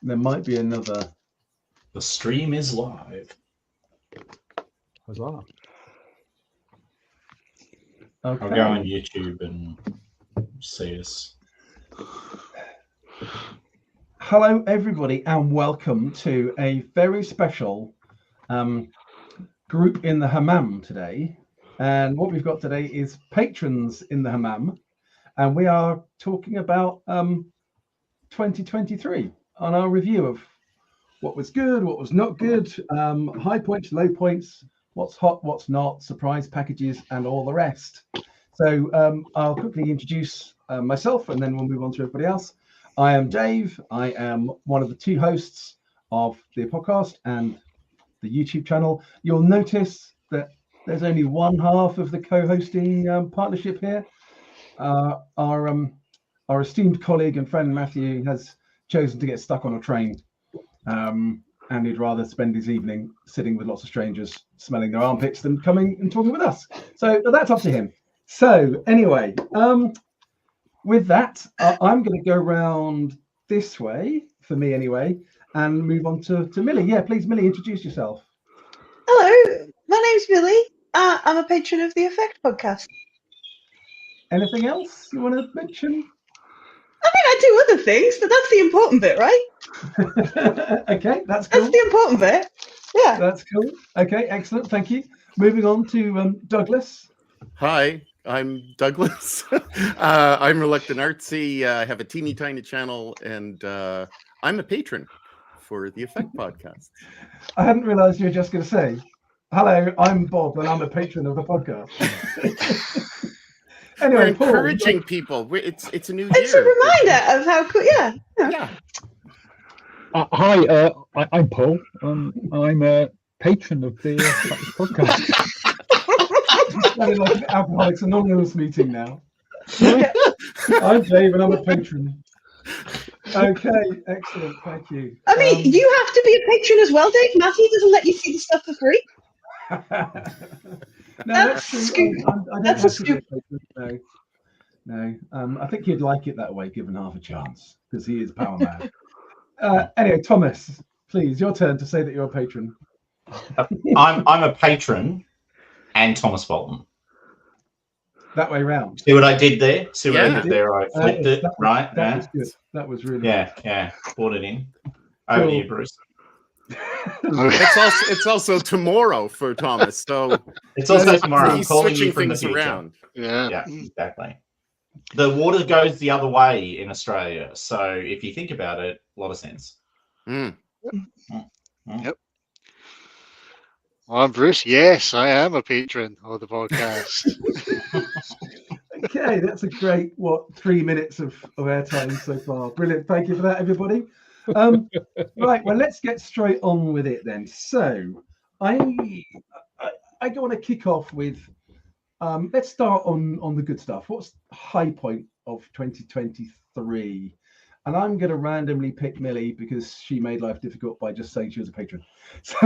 There might be another. The stream is live. Huzzah. Okay. I'll go on YouTube and see us. Hello, everybody, and welcome to a very special group in the Hammam today. And what we've got today is patrons in the Hammam, and we are talking about 2023 on our review of what was good, what was not good, high points, low points, what's hot, what's not, surprise packages, and all the rest. So I'll quickly introduce myself, and then we'll move on to everybody else. I am Dave. I am one of the two hosts of the podcast and the YouTube channel. You'll notice that there's only one half of the co-hosting partnership here. Our esteemed colleague and friend Matthew has chosen to get stuck on a train, and he'd rather spend his evening sitting with lots of strangers smelling their armpits than coming and talking with us. So that's up to him. So anyway, with that, I'm going to go around this way, for me anyway, and move on to Millie. Yeah, please, Millie, introduce yourself. Hello, my name's Millie. I'm a patron of the Effect podcast. Anything else you want to mention? I mean, I do other things, but that's the important bit, right? Okay, that's cool. That's the important bit. Yeah. That's cool. Okay, excellent. Thank you. Moving on to Douglas. Hi, I'm Douglas. I'm Reluctant Artsy. I have a teeny tiny channel, and I'm a patron for the Effect podcast. I hadn't realised you were just going to say, hello, I'm Bob, and I'm a patron of the podcast. Anyway, We're encouraging people. It's a new year. It's a reminder of how cool. Yeah. Yeah. Hi, I'm Paul. I'm a patron of the podcast. Sounding like an Alcoholics Anonymous meeting now. I'm Dave, and I'm a patron. Okay, excellent. Thank you. I mean, you have to be a patron as well, Dave. Matthew doesn't let you see the stuff for free. No, that's true. Scoop. I don't That's have a to be a patron, no. I think he'd like it that way, given half a chance, because he is power man. Anyway, Thomas, please, your turn to say that you're a patron. I'm a patron and Thomas Bolton. That way round. See what I did there? See what I Yeah. did there? I flipped it, right? That was good. That was really Yeah. Brought it in. Over to you, Bruce. It's also tomorrow for Thomas, so It's also tomorrow. I'm he's calling switching you from the things future. around. Yeah, exactly. The water goes the other way in Australia, so if you think about it, a lot of sense. Mm. Yep. I'm Bruce. Yes, I am a patron of the podcast. Okay, that's a great 3 minutes of airtime so far. Brilliant. Thank you for that, everybody. Right, well, let's get straight on with it then. So I want to kick off with let's start on the good stuff. What's the high point of 2023? And I'm going to randomly pick Millie because she made life difficult by just saying she was a patron. So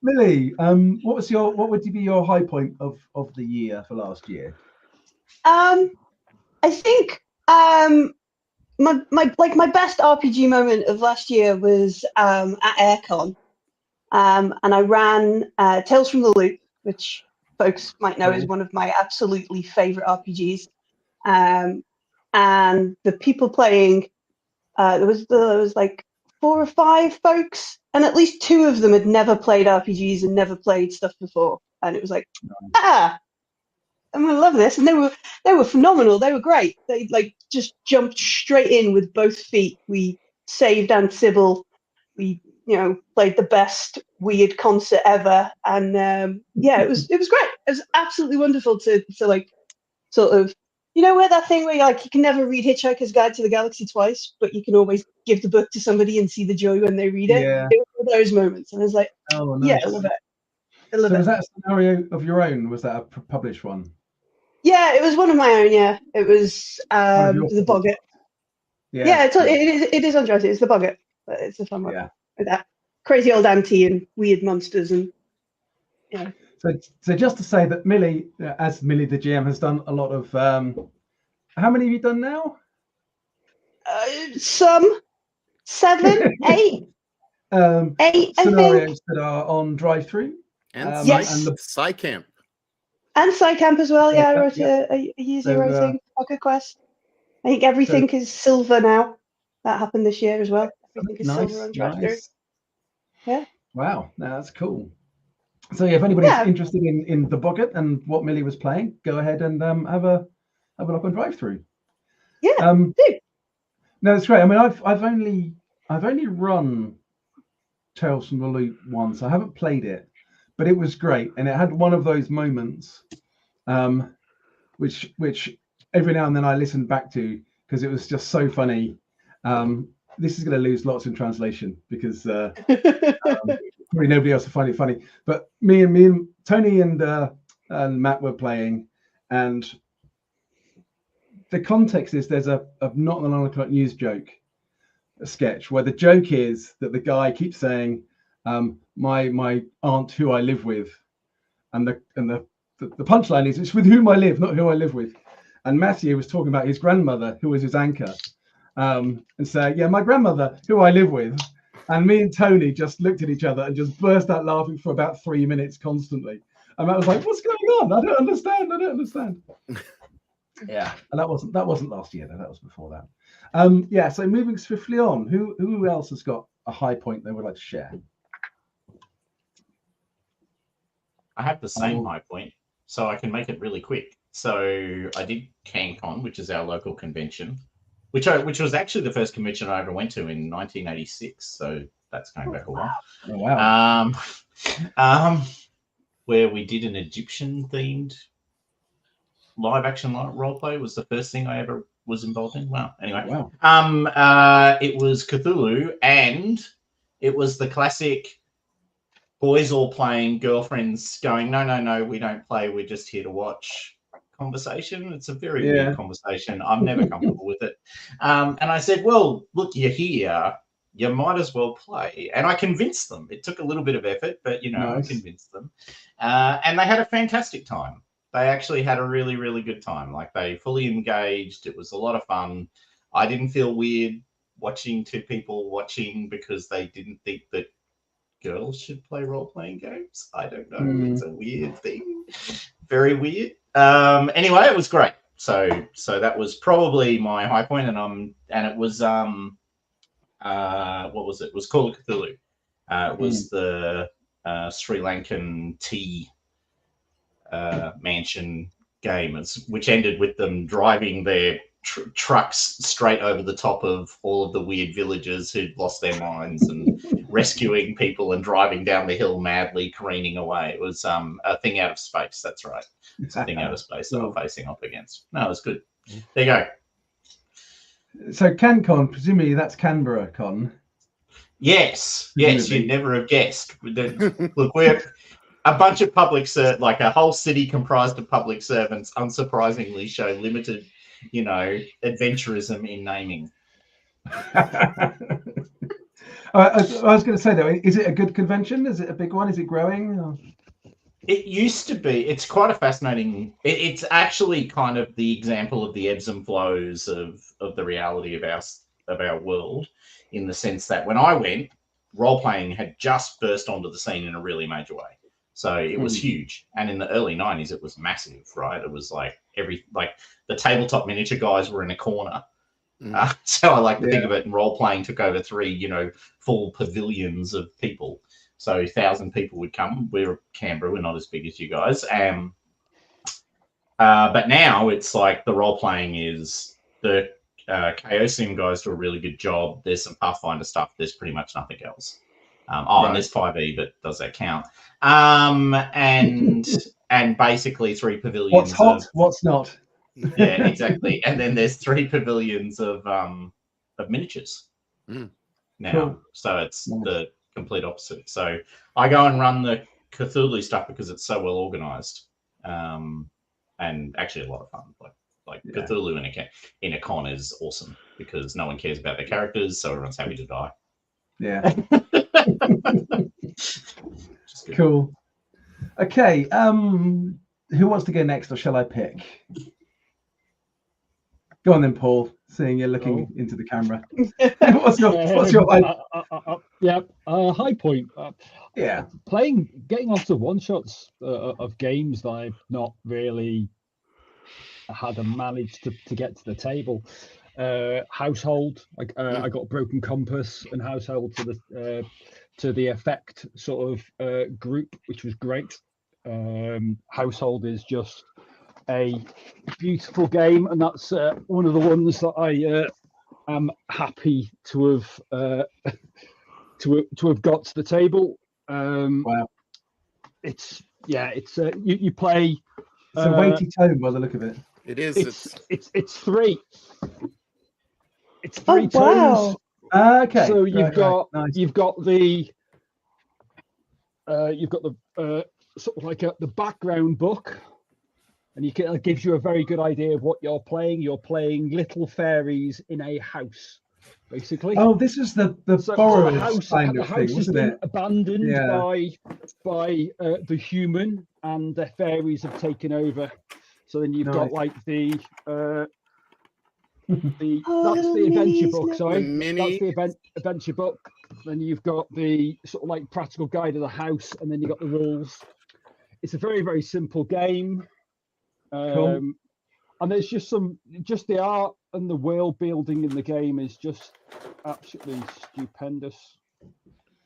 Millie, what would be your high point of the year for last year? I think my best RPG moment of last year was at Aircon, and I ran Tales from the Loop, which folks might know is one of my absolutely favorite RPGs. And the people playing, there was like 4 or 5 folks, and at least 2 of them had never played RPGs and never played stuff before, and it was like, I'm gonna love this. And they were phenomenal. They were great. They just jumped straight in with both feet. We saved Aunt Sybil. We played the best weird concert ever. And it was great. It was absolutely wonderful to sort of where that thing where you can never read Hitchhiker's Guide to the Galaxy twice, but you can always give the book to somebody and see the joy when they read it. Yeah. It was those moments. And I was like, oh, nice. Yeah, I love it. I love So it. was that a scenario of your own? Was that a published one? Yeah, it was one of my own. Yeah, it was the Boggart. Yeah, it is on Jurassic. It's the Boggart. But it's a fun one. Yeah. With that crazy old auntie and weird monsters and So just to say that Millie, as Millie the GM, has done a lot of. How many have you done now? Some. 7, 8, Um, 8, I think. scenarios that are on drive-through. And Yes. PsyCamp. And PsyCamp as well. Yeah, I wrote Yeah. a user So, writing Pocket Quest. I think everything is silver now. That happened this year as well. Everything is silver on drive-through. Nice. Yeah. Wow, no, that's cool. So yeah, if anybody's Yeah. interested in the bucket and what Millie was playing, go ahead and have a look on drive-through. Yeah. do. No, it's great. I mean, I've only run Tales from the Loop once. I haven't played it, but it was great, and it had one of those moments, which every now and then I listen back to because it was just so funny. This is going to lose lots in translation because probably nobody else will find it funny. But me and Tony and Matt were playing, and the context is there's a Not the 9 o'clock news joke, a sketch where the joke is that the guy keeps saying, my aunt who I live with, and the punchline is it's with whom I live, not who I live with. And Matthew was talking about his grandmother who was his anchor, and saying, yeah, my grandmother who I live with. And me and Tony just looked at each other and just burst out laughing for about 3 minutes constantly. And Matt was like, what's going on? I don't understand. Yeah, and that wasn't last year though. That was before that. Yeah. So moving swiftly on, who else has got a high point they would like to share? I have the same high point, so I can make it really quick. So I did CanCon, which is our local convention, which was actually the first convention I ever went to in 1986. So that's going back a while. Oh, wow. Where we did an Egyptian-themed live action role play was the first thing I ever was involved in. Wow. Anyway, Wow. it was Cthulhu, and it was the classic boys all playing, girlfriends going, no, we don't play, we're just here to watch conversation. It's a very weird conversation. I'm never comfortable with it. And I said, well, look, you're here, you might as well play. And I convinced them. It took a little bit of effort, but I convinced them. And they had a fantastic time. They actually had a really, really good time. Like, they fully engaged. It was a lot of fun. I didn't feel weird watching two people watching because they didn't think that girls should play role-playing games. I don't know. It's a weird thing. Very weird. Anyway, it was great. So that was probably my high point, and it was what was it? It was Call of Cthulhu. It was the Sri Lankan tea mansion game, which ended with them driving their trucks straight over the top of all of the weird villagers who'd lost their minds and rescuing people and driving down the hill madly, careening away. It was a thing out of space. That's right. It's a thing out of space that I'm facing up against. No, it was good. There you go. So CanCon, presumably that's Canberra Con. Yes, you'd never have guessed. Look, we're a bunch of like a whole city comprised of public servants, unsurprisingly show limited, adventurism in naming. I was going to say, though, is it a good convention? Is it a big one? Is it growing? Or? It used to be. It's quite a fascinating. It's actually kind of the example of the ebbs and flows of the reality of our world, in the sense that when I went, role playing had just burst onto the scene in a really major way. So it was huge, and in the early 90s, it was massive, right? It was like the tabletop miniature guys were in a corner. So I like to think of it, and role playing took over 3, full pavilions of people. So 1,000 people would come. We're Canberra, we're not as big as you guys. But now it's like the role playing is the Chaosium guys do a really good job. There's some Pathfinder stuff. There's pretty much nothing else. And there's 5e, but does that count? And basically 3 pavilions. What's hot? What's not? Yeah, exactly. And then there's 3 pavilions of miniatures now. Cool. So it's the complete opposite. So I go and run the Cthulhu stuff because it's so well organized, and actually a lot of fun. Like Cthulhu in a con is awesome because no one cares about their characters, so everyone's happy to die. Yeah. Cool. Okay. Who wants to go next, or shall I pick? Go on then, Paul. seeing you looking Oh. into the camera. what's your high point? yeah? Getting onto one shots of games that I've not really had managed to get to the table. Household, I got Broken Compass and Household to the Effect sort of group, which was great. Household is just a beautiful game, and that's one of the ones that I am happy to have to have got to the table. Wow, It's you play. it's a weighty tome by the look of it. It is. It's three. It's three wow. tomes. Okay, So you've got nice. you've got the sort of like the background book, and it gives you a very good idea of what you're playing. You're playing little fairies in a house, basically. Oh, this is the borrowers kind of thing, has wasn't been it? abandoned Yeah. by the human, and the fairies have taken over. So then you've got Nice. like the that's the adventure book. Sorry, The mini- that's the adventure book. Then you've got the sort of like practical guide of the house, and then you've got the rules. It's a very, very simple game. Cool. And there's just the art and the world building in the game is just absolutely stupendous.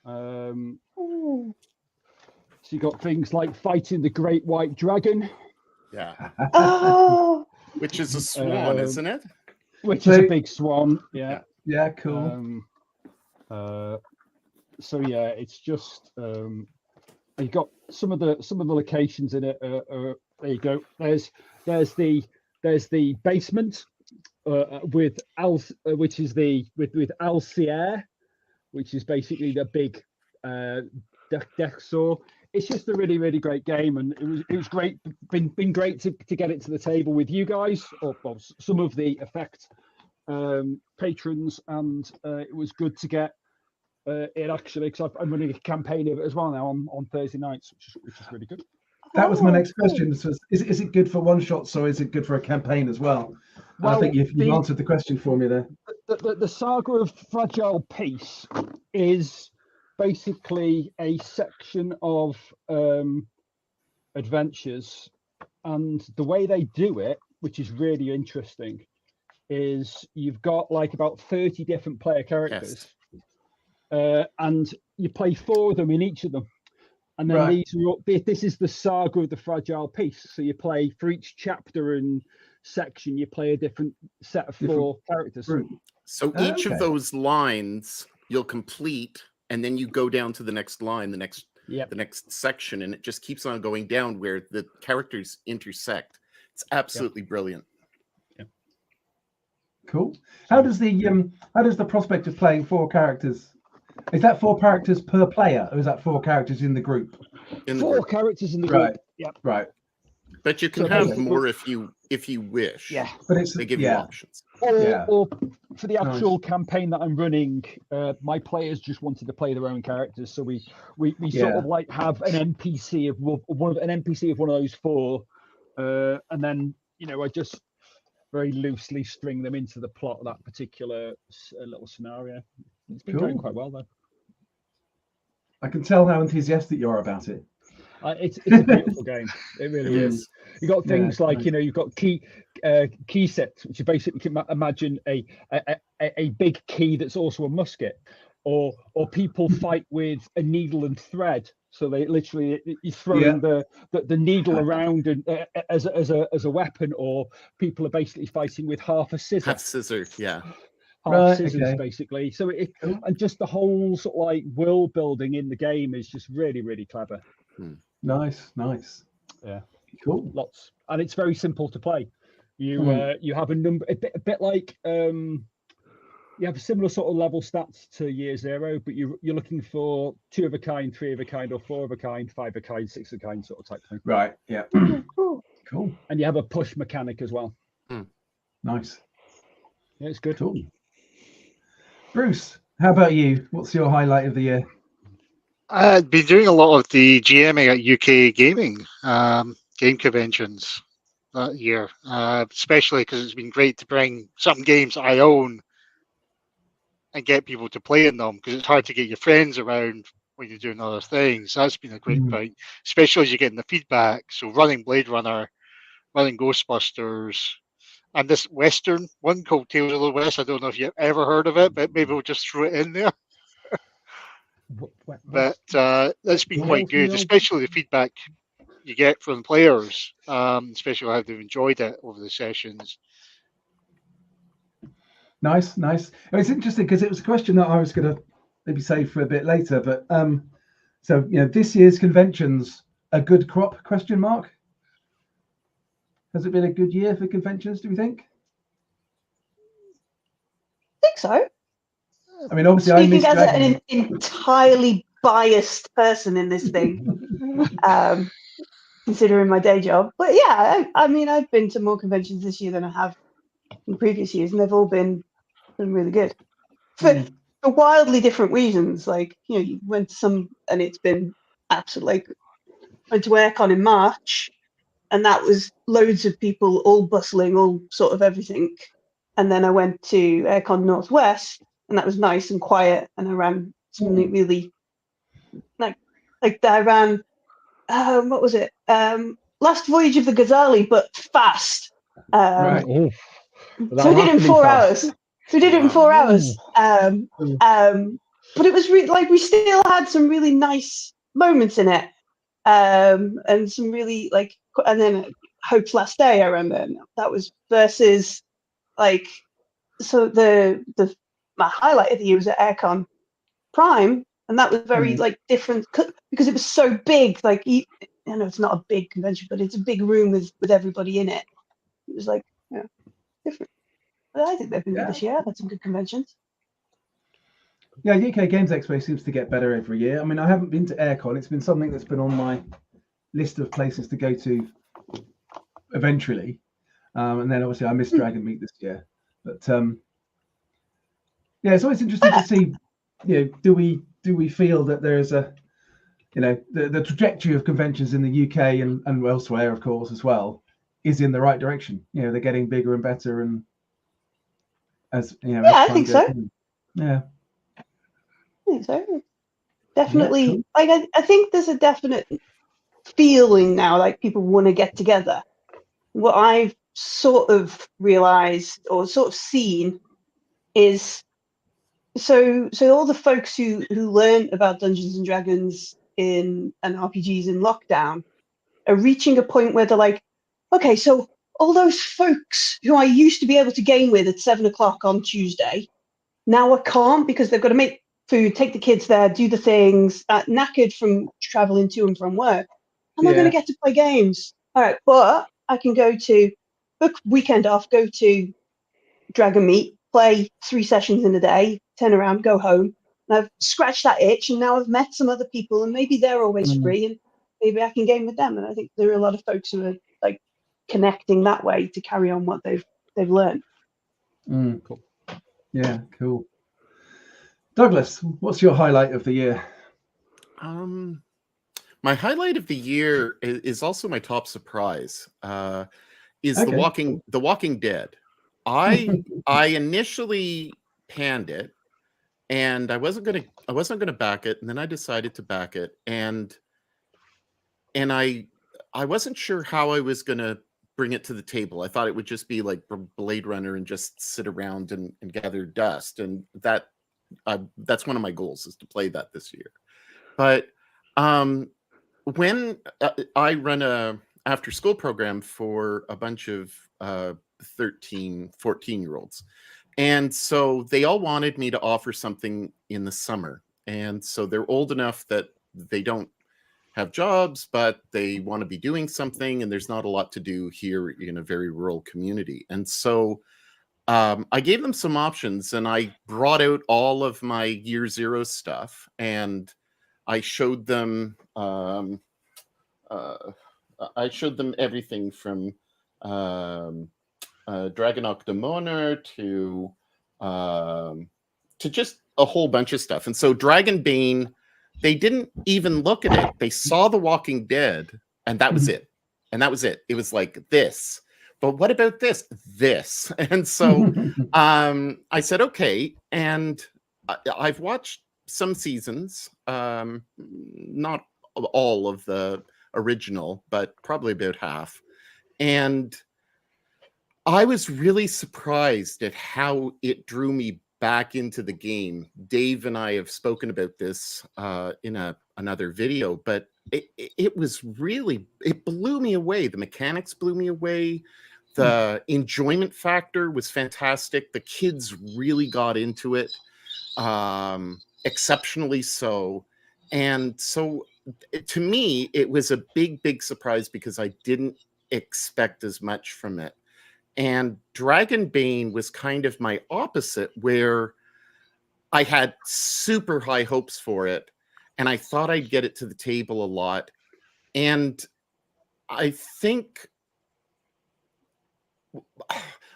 Ooh. So you got things like fighting the Great White Dragon, Yeah. Oh, Which is a swan, isn't it? which So- is a big swan. Yeah. Yeah, cool. So yeah, it's just you got some of the locations in it. There you go. There's the basement with which is with Alcier, which is basically the big deck saw. It's just a really, really great game, and it was great. Been great to get it to the table with you guys, or some of the Effect patrons, and it was good to get it actually, because I'm running a campaign of it as well now on Thursday nights, which is really good. That was my next cool. question. So is it good for one shots, or is it good for a campaign as well? Well, I think you've answered the question for me there. The Saga of Fragile Peace is basically a section of adventures, and the way they do it, which is really interesting, is you've got like about 30 different player characters, and you play 4 of them in each of them. And then Right. this is the Saga of the Fragile Peace. So you play for each chapter and section, you play a different set of 4 characters. Group. So Oh, each okay. of those lines you'll complete, and then you go down to the next line, the next section, and it just keeps on going down where the characters intersect. It's absolutely brilliant. Cool. How does the prospect of playing 4 characters? Is that 4 characters per player, or is that 4 characters in the group? In the 4 group. characters in the group. Right. Yep. Right. But you can So have basically- more if you wish. Yeah. But it's They give you options. Yeah. Or for the actual campaign that I'm running, my players just wanted to play their own characters, so we sort of like have an NPC of one of those 4, and then I just very loosely string them into the plot of that particular little scenario. It's been going Cool. quite well though. I can tell how enthusiastic you are about it. It's a beautiful game. It really It is. You got things Yeah, like nice. you've got key sets, which you basically can imagine a big key that's also a musket, or people fight with a needle and thread. So they literally you throwing the needle around and as a weapon, or people are basically fighting with half a scissor. Have scissor, yeah. Right, Scissors okay. basically. So Cool. and just the whole sort of like world building in the game is just really, really clever. Nice. Yeah. Cool. Lots, and it's very simple to play. You you have a number a bit like you have a similar sort of level stats to Year Zero, but you're looking for 2 of a kind, 3 of a kind, or 4 of a kind, 5 of a kind, 6 of a kind sort of type thing. Right. Yeah. Cool. Cool. And you have a push mechanic as well. Nice. Yeah, it's good. Cool. Bruce, how about you? What's your highlight of the year? I've been doing a lot of the GMing at UK gaming game conventions. that year, especially because it's been great to bring some games I own and get people to play in them, because it's hard to get your friends around when you're doing other things. That's been a great point, especially as you're getting the feedback. So running Blade Runner, running Ghostbusters, and this Western one called Tales of the West. I don't know if you've ever heard of it, but maybe we'll just throw it in there. But that's been quite good, especially the feedback you get from players, especially how they've enjoyed it over the sessions. Nice. It's interesting because it was a question that I was going to maybe save for a bit later. But so this year's conventions a good crop? Question mark. Has it been a good year for conventions? Do we think? I think so. I mean, obviously, speaking as an entirely biased person in this thing, considering my day job. But yeah, I mean, I've been to more conventions this year than I have in previous years, and they've all been really good for wildly different reasons. Like, you went to some, and it's been absolutely. Like, went to Aircon in March, and that was loads of people, all bustling, all sort of everything. And then I went to Aircon Northwest, and that was nice and quiet, and I ran something really like I ran what was it? Last Voyage of the Ghazali, but fast. Right. So we did it in 4 hours. But it was we still had some really nice moments in it, and some really and then Hope's Last Day. I remember that was versus so my highlight of the year was at Aircon Prime, and that was very different because it was so big. I know it's not a big convention, but it's a big room with everybody in it. It was different. But I think they've been good this year. I've had some good conventions. Yeah, UK Games Expo seems to get better every year. I mean, I haven't been to Aircon. It's been something that's been on my list of places to go to eventually. And then obviously I missed Dragon Meet this year. But yeah, it's always interesting to see, do we feel that there's a, the trajectory of conventions in the UK and elsewhere, of course, as well, is in the right direction. They're getting bigger and better, and as I think so. Yeah. I think so. Definitely. Yeah, cool. I think there's a definite feeling now like people want to get together. What I've sort of realized or sort of seen is so all the folks who learn about Dungeons and Dragons and RPGs in lockdown are reaching a point where they're like, okay, so all those folks who I used to be able to game with at 7:00 on Tuesday, now I can't because they've got to make food, take the kids there, do the things, knackered from traveling to and from work. I'm not going to get to play games. All right, but I can go to book weekend off, go to Dragon Meet, play 3 sessions in a day, turn around, go home. And I've scratched that itch, and now I've met some other people, and maybe they're always free, and maybe I can game with them. And I think there are a lot of folks who are connecting that way to carry on what they've learned. Cool. Yeah, cool. Douglas, what's your highlight of the year? My highlight of the year is also my top surprise. Is Okay. The Walking Dead. I initially panned it, and I wasn't gonna back it, and then I decided to back it, and I wasn't sure how I was gonna bring it to the table. I thought it would just be like Blade Runner and just sit around and gather dust, and that's one of my goals, is to play that this year. But when I run a after school program for a bunch of 13, 14-year-olds, and so they all wanted me to offer something in the summer, and so they're old enough that they don't have jobs, but they want to be doing something, and there's not a lot to do here in a very rural community. And so I gave them some options, and I brought out all of my Year Zero stuff, and I showed them everything from Dragon Octomoner to just a whole bunch of stuff. And so Dragonbane, they didn't even look at it. They saw The Walking Dead, and that was it. and that was it. It was like this. But what about this? This. And so I said, okay. And I've watched some seasons, not all of the original, but probably about half. And I was really surprised at how it drew me back into the game. Dave and I have spoken about this in another video, but it was really, it blew me away. The mechanics blew me away. The enjoyment factor was fantastic. The kids really got into it, exceptionally so. And so to me, it was a big, big surprise because I didn't expect as much from it. And Dragonbane was kind of my opposite, where I had super high hopes for it, and I thought I'd get it to the table a lot. And I think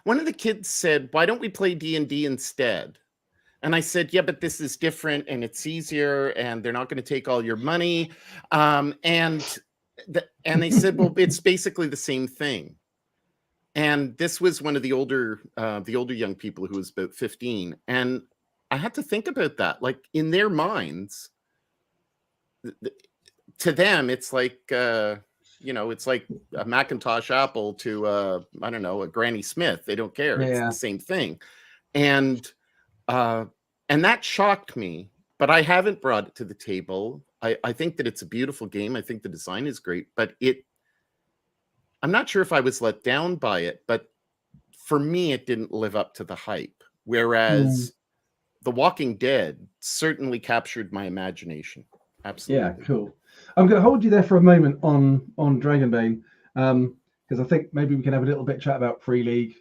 one of the kids said, why don't we play D&D instead? And I said, yeah, but this is different and it's easier and they're not going to take all your money. And they said, well, it's basically the same thing. And this was one of the older young people who was about 15. And I had to think about that. Like, in their minds, to them, it's like, it's like a Macintosh Apple to, I don't know, a Granny Smith. They don't care. It's the same thing. And that shocked me, but I haven't brought it to the table. I think that it's a beautiful game. I think the design is great, but I'm not sure if I was let down by it, but for me, it didn't live up to the hype. Whereas The Walking Dead certainly captured my imagination. Absolutely. Yeah, cool. I'm going to hold you there for a moment on Dragonbane, because I think maybe we can have a little bit chat about Free League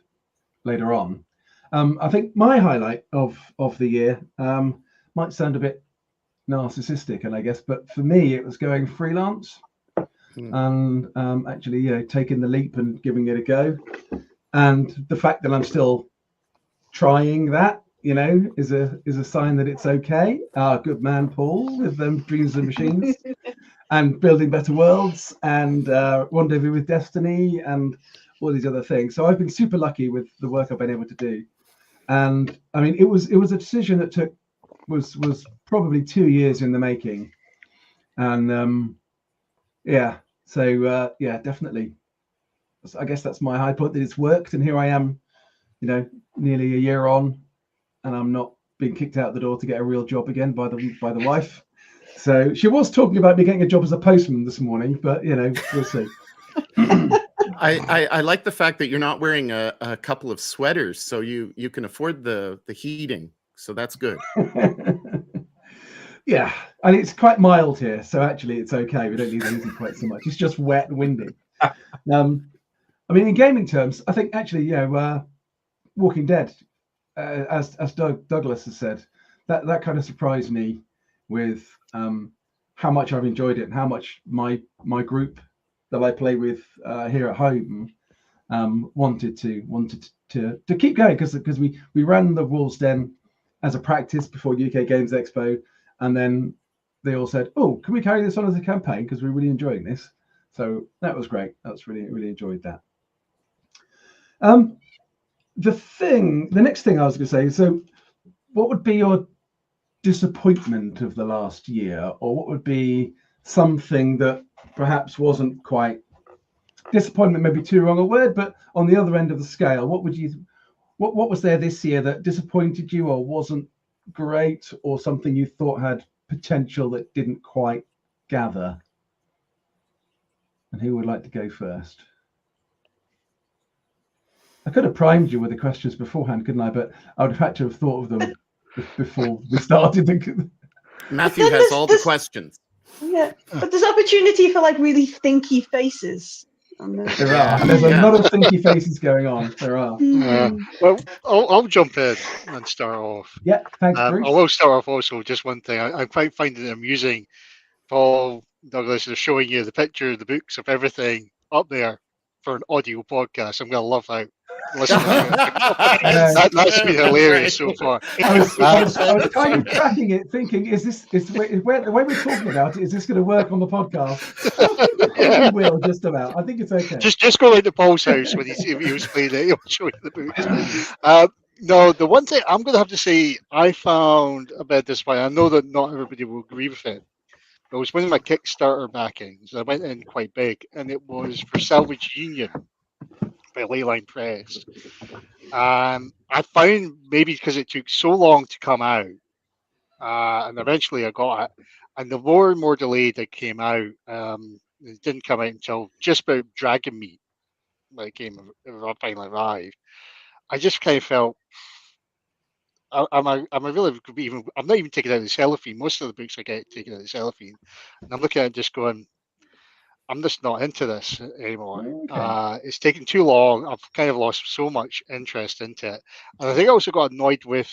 later on. I think my highlight of the year might sound a bit narcissistic, and I guess, but for me, it was going freelance and actually, taking the leap and giving it a go. And the fact that I'm still trying that, is a sign that it's okay. Good man, Paul, with Dreams and Machines and Building Better Worlds and Rendezvous with Destiny and all these other things. So I've been super lucky with the work I've been able to do. And I mean, it was a decision that was probably 2 years in the making. And definitely. I guess that's my high point, that it's worked, and here I am, nearly a year on, and I'm not being kicked out the door to get a real job again by the wife. So she was talking about me getting a job as a postman this morning, but we'll see. I like the fact that you're not wearing a couple of sweaters, so you can afford the heating. So that's good. Yeah, and it's quite mild here, so actually it's okay. We don't need the heating quite so much. It's just wet and windy. I mean, in gaming terms, I think actually, Walking Dead, as Douglas has said, that kind of surprised me with how much I've enjoyed it and how much my group that I play with here at home wanted to keep going, because we ran the Wolves Den as a practice before UK Games Expo, and then they all said, "Oh, can we carry this on as a campaign? Because we're really enjoying this." So that was great. That's really enjoyed that. The next thing I was going to say, so what would be your disappointment of the last year, or what would be something that perhaps wasn't quite disappointment, maybe too wrong a word, but on the other end of the scale, what was there this year that disappointed you or wasn't great, or something you thought had potential that didn't quite gather? And who would like to go first? I could have primed you with the questions beforehand, couldn't I? But I would have had to have thought of them before we started. Matthew has all the questions. Yeah, but there's opportunity for really thinky faces. There are. And there's a lot of thinky faces going on. There are. Well, I'll jump in and start off. Yeah, thanks, Bruce. I will start off also just one thing. I quite find it amusing. Paul, Douglas is showing you the picture, the books of everything up there for an audio podcast. I'm going to love how listening to it. That's been hilarious so far. I was kind of tracking it, thinking, the way we're talking about it, is this going to work on the podcast? Yeah. It will, just about. I think it's okay. Just go into Paul's house when he was playing it. He'll show you the books. No, the one thing I'm going to have to say I found a bit disappointing. I know that not everybody will agree with it. But it was one of my Kickstarter backings. I went in quite big, and it was for Salvage Union by Leyline Press. I found maybe because it took so long to come out, and eventually I got it. And the more and more delayed it came out, it didn't come out until just about Dragon Meat, when it finally arrived. I just kind of felt I'm not even taking out the cellophane. Most of the books I get taken out the cellophane, and I'm looking at it just going, I'm just not into this anymore. Okay. It's taken too long. I've kind of lost so much interest into it, and I think I also got annoyed with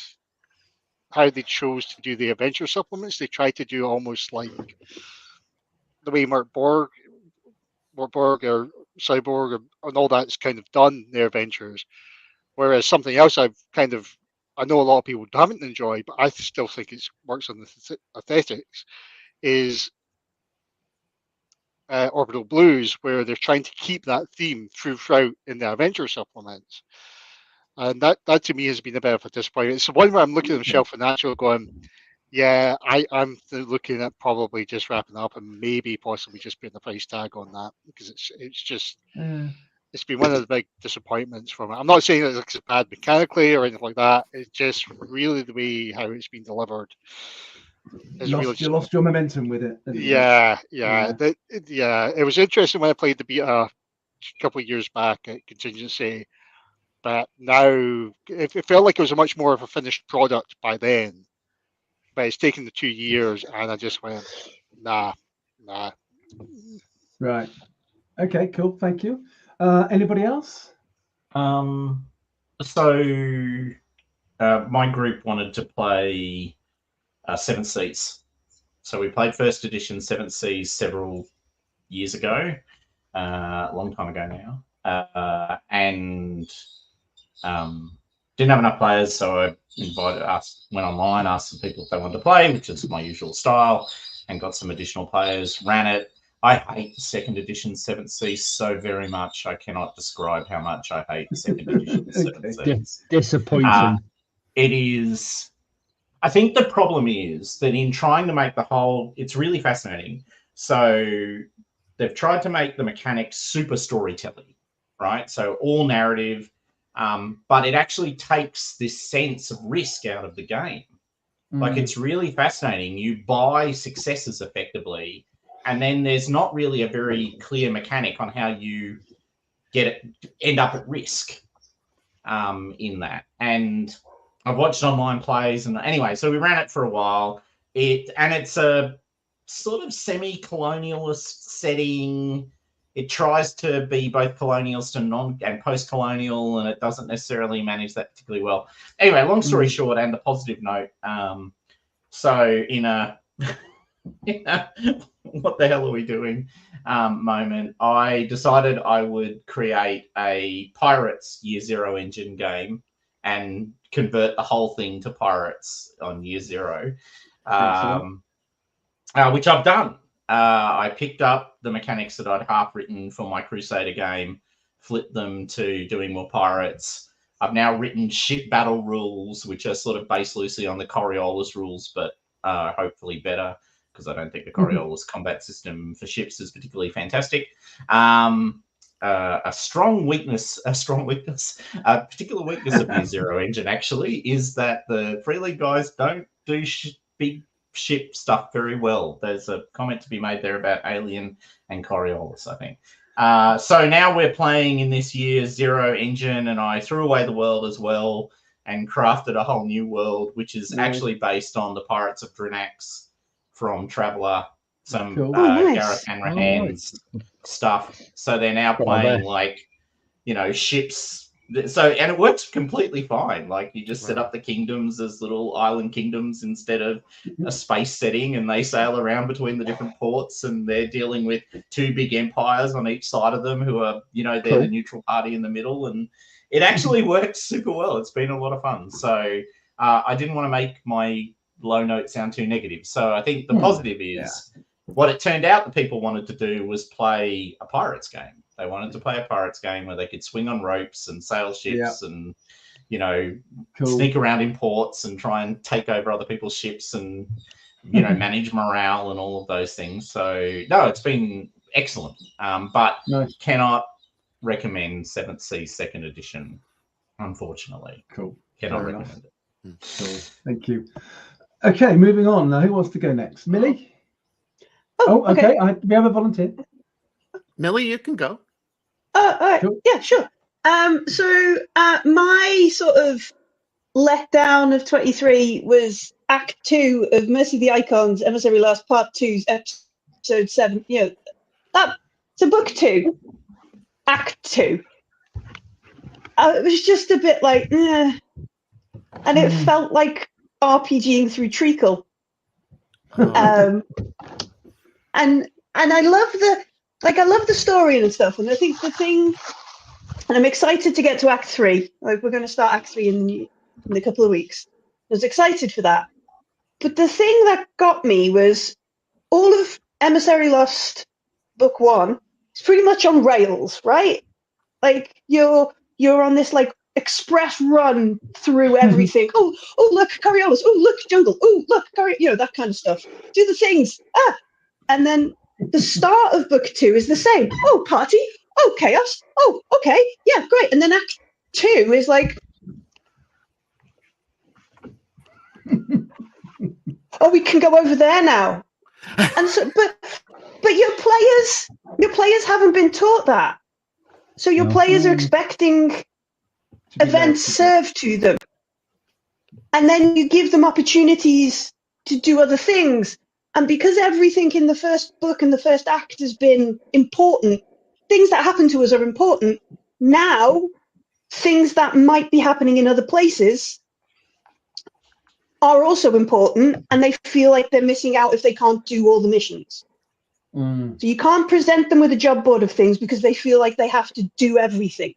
how they chose to do the adventure supplements. They tried to do almost like the way Mark Borg or Cyborg and all that's kind of done their adventures. Whereas something else I know a lot of people haven't enjoyed, but I still think it works on the aesthetics, is Orbital Blues, where they're trying to keep that theme throughout in the adventure supplements. And that to me has been a bit of a disappointment. It's the one where I'm looking at the shelf and actually going, yeah, I'm looking at probably just wrapping up and maybe possibly just putting the price tag on that, because it's just it's been one of the big disappointments from it. I'm not saying it's bad mechanically or anything like that. It's just really the way how it's been delivered. You lost your momentum with it. Yeah. It was interesting when I played the beta a couple of years back at Contingency, but now it felt like it was a much more of a finished product by then. But it's taken the 2 years, and I just went, nah. Right. Okay. Cool. Thank you. Anybody else? So my group wanted to play Seven Seas. So we played first edition Seven Seas several years ago, a long time ago now, and didn't have enough players, so I went online, asked some people if they wanted to play, which is my usual style, and got some additional players, ran it. I hate the second edition Seventh Seas so very much. I cannot describe how much I hate the second edition Seventh Seas. Disappointing. It is. I think the problem is that in trying to make the whole, it's really fascinating. So they've tried to make the mechanics super storytelling, right? So all narrative, but it actually takes this sense of risk out of the game. Like, it's really fascinating. You buy successes effectively, and then there's not really a very clear mechanic on how you end up at risk in that. And I've watched online plays, and anyway, so we ran it for a while. It's a sort of semi-colonialist setting. It tries to be both colonialist and post-colonial, and it doesn't necessarily manage that particularly well. Anyway, long story short, and a positive note. So in a what the hell are we doing moment, I decided I would create a Pirates Year Zero engine game and convert the whole thing to Pirates on Year Zero, which I've done. I picked up the mechanics that I'd half written for my Crusader game, flipped them to doing more Pirates. I've now written ship battle rules, which are sort of based loosely on the Coriolis rules, but hopefully better, because I don't think the Coriolis combat system for ships is particularly fantastic. A particular weakness of Year Zero engine actually is that the Free League guys don't do big ship stuff very well. There's a comment to be made there about Alien and Coriolis, I think. So now we're playing in this Year Zero engine, and I threw away the world as well and crafted a whole new world, which is actually based on the Pirates of Drinax from Traveller, some Gareth Hanrahan's stuff. So they're now playing ships. So, and it works completely fine. Like, you just set up the kingdoms as little island kingdoms instead of a space setting, and they sail around between the different ports, and they're dealing with two big empires on each side of them who are, they're the neutral party in the middle. And it actually works super well. It's been a lot of fun. So I didn't want to make my low note sound too negative. So I think the positive is what it turned out that people wanted to do was play a pirates game. They wanted to play a pirates game where they could swing on ropes and sail ships and, you know, sneak around in ports and try and take over other people's ships and, you know, manage morale and all of those things. So, no, it's been excellent. But cannot recommend 7th Sea 2nd edition, unfortunately. Cool. Cannot recommend it. Cool. Thank you. Okay, moving on. Now, who wants to go next? Millie? Oh, okay. We have a volunteer. Millie, you can go. All right. Cool. Yeah, sure. So my sort of letdown of 23 was Act 2 of Mercy of the Icons, Emissary Last Part 2's Episode 7. You know, so Book 2, Act 2. It was just a bit like, and it felt like RPGing through treacle. And I love the story and stuff, and I think the thing, and I'm excited to get to Act 3. Like, we're going to start Act 3 in a couple of weeks. I was excited for that. But the thing that got me was all of Emissary Lost Book 1 is pretty much on rails, right? Like, you're on this like express run through everything. Oh look, Coriolis. Oh look, jungle. Oh look, that kind of stuff. Do the things. And then the start of Book 2 is the same. Oh, party. Oh, chaos. Oh, okay. Yeah, great. And then Act 2 is like, oh, we can go over there now. And so, but your players haven't been taught that. So your players are expecting events served to them. And then you give them opportunities to do other things. And because everything in the first book and the first act has been important, things that happen to us are important. Now, things that might be happening in other places are also important, and they feel like they're missing out if they can't do all the missions. So you can't present them with a job board of things because they feel like they have to do everything.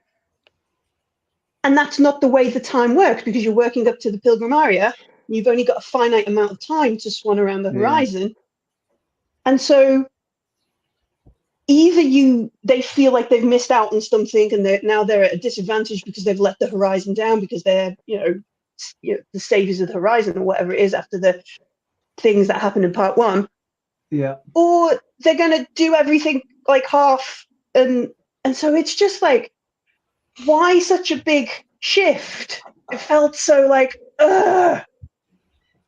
And that's not the way the time works, because you're working up to the Pilgrim Aria. You've only got a finite amount of time to swan around the horizon. And so either they feel like they've missed out on something and they're at a disadvantage because they've let the horizon down because they're, the saviors of the horizon or whatever it is after the things that happen in part 1. Yeah. Or they're going to do everything like half. And so it's just like, why such a big shift? It felt so like,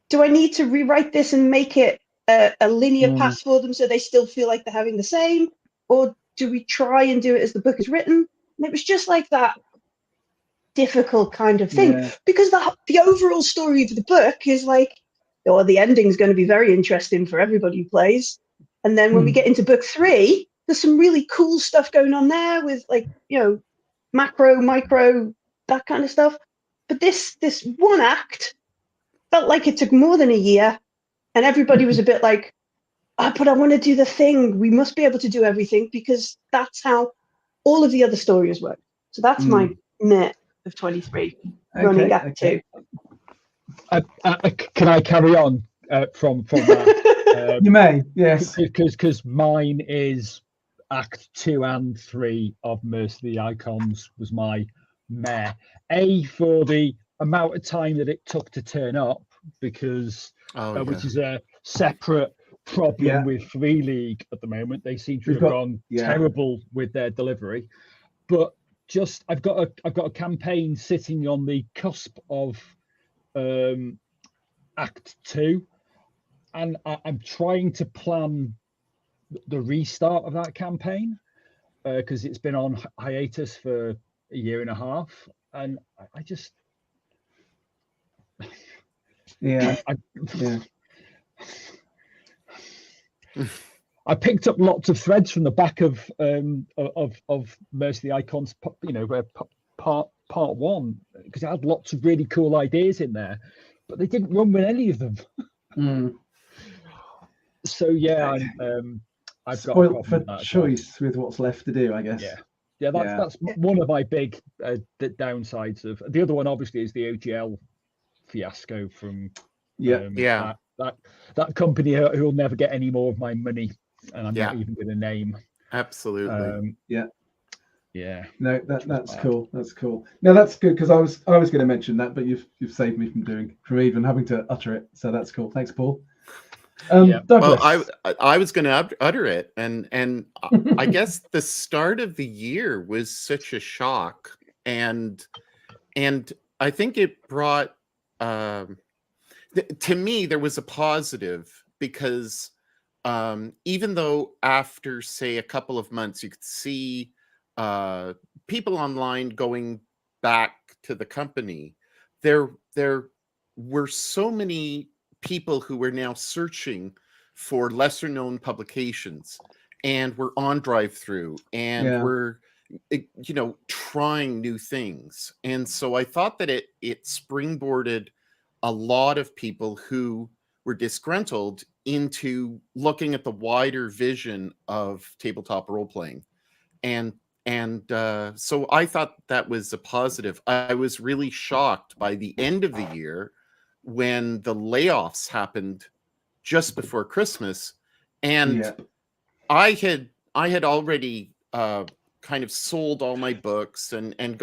do I need to rewrite this and make it a linear path for them so they still feel like they're having the same? Or do we try and do it as the book is written? And it was just like that difficult kind of thing, because the overall story of the book is like, the ending's going to be very interesting for everybody who plays. And then when we get into book 3, there's some really cool stuff going on there with like, macro, micro, that kind of stuff. But this one act felt like it took more than a year, and everybody was a bit like, but I want to do the thing. We must be able to do everything because that's how all of the other stories work. So that's my net of 23 running Act 2. Can I carry on from that? You may, yes. Because mine is Act 2 and 3 of Mercy of the Icons was my meh. For the amount of time that it took to turn up, because which is a separate problem with Free League at the moment. They seem to have gone terrible with their delivery. But I've got a campaign sitting on the cusp of Act 2, and I'm trying to plan the restart of that campaign because it's been on hiatus for a year and a half, and I just I picked up lots of threads from the back of Mercy of the Icons, part 1, because it had lots of really cool ideas in there, but they didn't run with any of them. So I've spoiled got for choice with what's left to do, I guess. That's one of my big downsides of the other one. Obviously, is the OGL fiasco from that company who'll never get any more of my money, and I'm not even going to name. Absolutely. Yeah. No, that's cool. That's cool. No, that's good, because I was going to mention that, but you've saved me from even having to utter it. So that's cool. Thanks, Paul. Douglas. Well, I was going to utter it, and I guess the start of the year was such a shock, and I think it brought to me there was a positive, because even though after, say, a couple of months you could see people online going back to the company, there were so many people who were now searching for lesser known publications, and were on drive-through, and were trying new things. And so I thought that it springboarded a lot of people who were disgruntled into looking at the wider vision of tabletop role-playing. And so I thought that was a positive. I was really shocked by the end of the year when the layoffs happened just before Christmas, and I had already kind of sold all my books and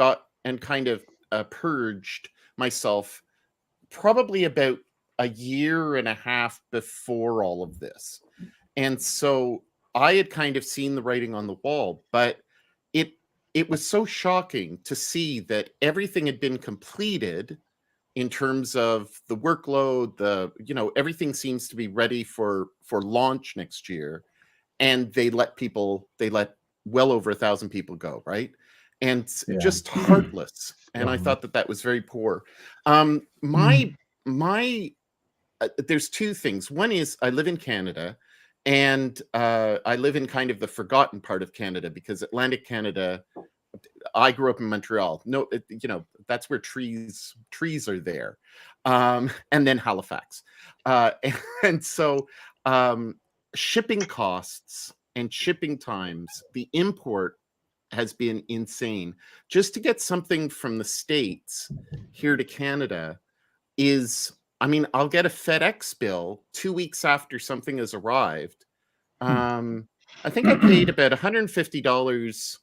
kind of purged myself probably about a year and a half before all of this. And so I had kind of seen the writing on the wall, but it was so shocking to see that everything had been completed in terms of the workload, everything seems to be ready for launch next year. And they let well over 1,000 people go, right? And just heartless. And I thought that was very poor. There's two things. One is I live in Canada, and I live in kind of the forgotten part of Canada, because Atlantic Canada, I grew up in Montreal. No, that's where trees are there. And then Halifax. And so shipping costs and shipping times, the import has been insane. Just to get something from the States here to Canada I'll get a FedEx bill 2 weeks after something has arrived. I think I paid about $150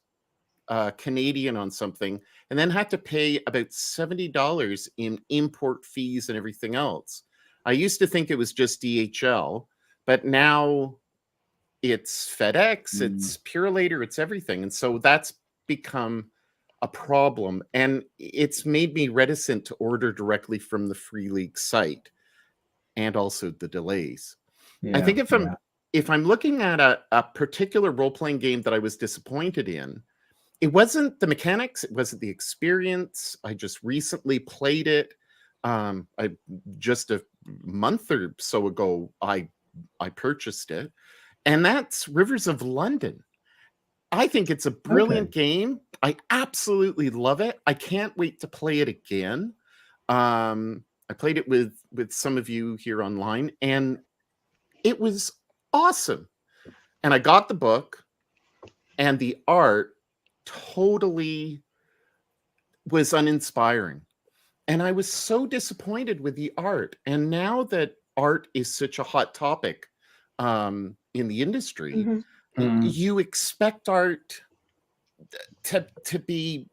Canadian on something, and then had to pay about $70 in import fees and everything else. I used to think it was just DHL, but now it's FedEx, it's Purolator, it's everything. And so that's become a problem, and it's made me reticent to order directly from the Free League site, and also the delays. I think if I'm looking at a particular role-playing game that I was disappointed in, it wasn't the mechanics, it wasn't the experience. I just recently played it. Just a month or so ago, I purchased it, and that's Rivers of London. I think it's a brilliant game. I absolutely love it. I can't wait to play it again. I played it with some of you here online, and it was awesome. And I got the book, and the art totally was uninspiring. And I was so disappointed with the art. And now that art is such a hot topic in the industry, you expect art to be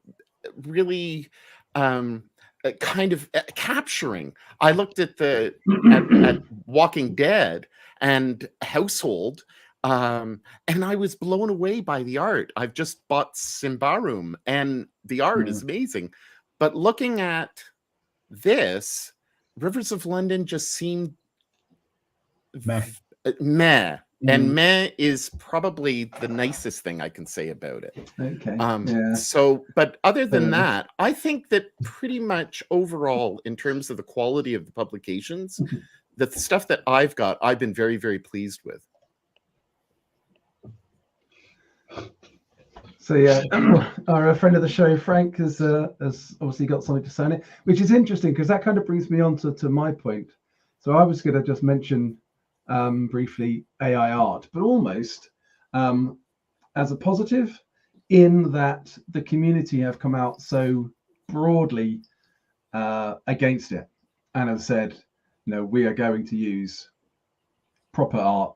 really kind of capturing. I looked at at Walking Dead and Household, and I was blown away by the art. I've just bought Symbaroum, and the art is amazing. But looking at this, Rivers of London just seemed meh. And meh is probably the nicest thing I can say about it. So, but other than that, I think that pretty much overall, in terms of the quality of the publications, the stuff that I've got, I've been very, very pleased with. So our friend of the show, Frank, has obviously got something to say on it, which is interesting, because that kind of brings me on to my point. So I was going to just mention briefly AI art, but almost as a positive, in that the community have come out so broadly against it and have said, we are going to use proper art,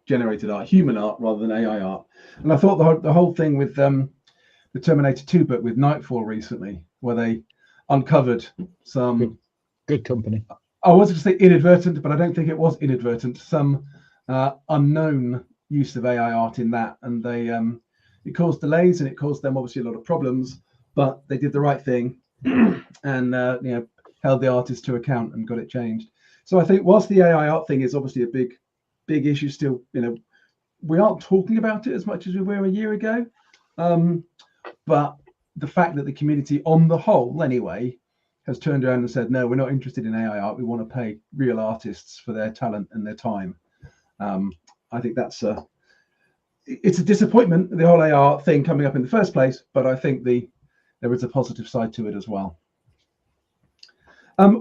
generated art, human art rather than AI art. And I thought the whole thing with the Terminator 2 book with Nightfall recently, where they uncovered some good company. I was going to say inadvertent, but I don't think it was inadvertent. Some unknown use of AI art in that, and they it caused delays and it caused them obviously a lot of problems. But they did the right thing and held the artist to account and got it changed. So I think whilst the AI art thing is obviously a big issue still, we aren't talking about it as much as we were a year ago. But the fact that the community on the whole anyway has turned around and said, no, we're not interested in AI art. We want to pay real artists for their talent and their time. I think it's a disappointment, the whole AI art thing coming up in the first place, but I think there is a positive side to it as well.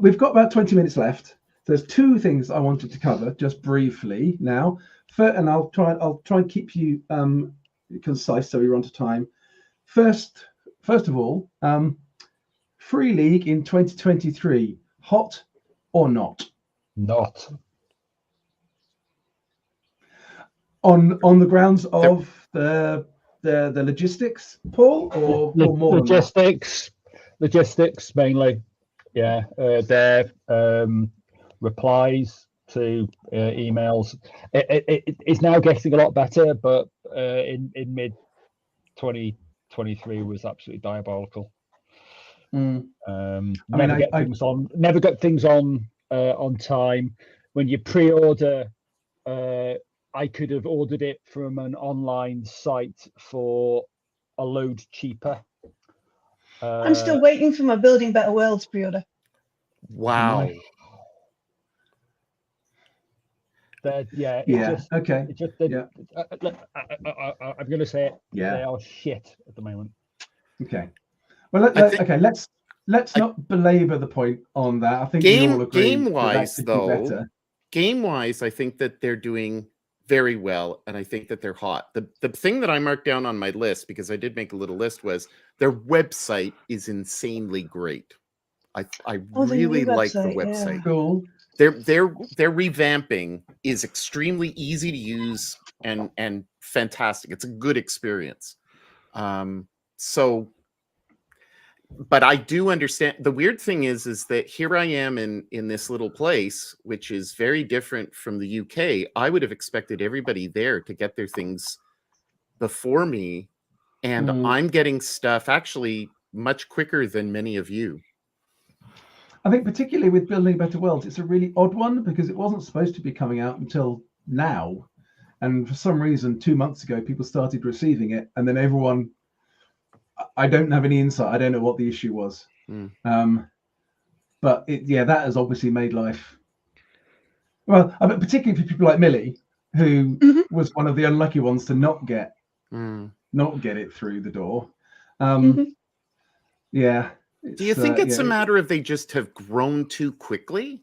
We've got about 20 minutes left. There's two things I wanted to cover just briefly now. And I'll try and keep you concise so we run to time. First of all, Free League in 2023, hot or not? Not. On the grounds of the logistics, Paul, or more logistics mainly. Yeah, their replies to emails. It's now getting a lot better, but in mid 2023 was absolutely diabolical. Never got things on time. When you pre-order, I could have ordered it from an online site for a load cheaper. I'm still waiting for my Building Better Worlds pre-order. Wow. Okay. I'm going to say it. Yeah. They are shit at the moment. Okay. Well, let's not belabor the point on that. I think we all agree. Game-wise, I think that they're doing very well, and I think that they're hot. The thing that I marked down on my list, because I did make a little list, was their website is insanely great. I really like the website. Yeah. Cool. Their revamping is extremely easy to use and fantastic. It's a good experience. But I do understand. The weird thing is that here I am in this little place, which is very different from the UK. I would have expected everybody there to get their things before me, and I'm getting stuff actually much quicker than many of you. I think particularly with Building Better Worlds, it's a really odd one because it wasn't supposed to be coming out until now. And for some reason, 2 months ago, people started receiving it, and then everyone... I don't have any insight. I don't know what the issue was. But that has obviously made life... Well, I mean, particularly for people like Millie, who was one of the unlucky ones to not get it through the door. Yeah. Do you think it's a matter of they just have grown too quickly?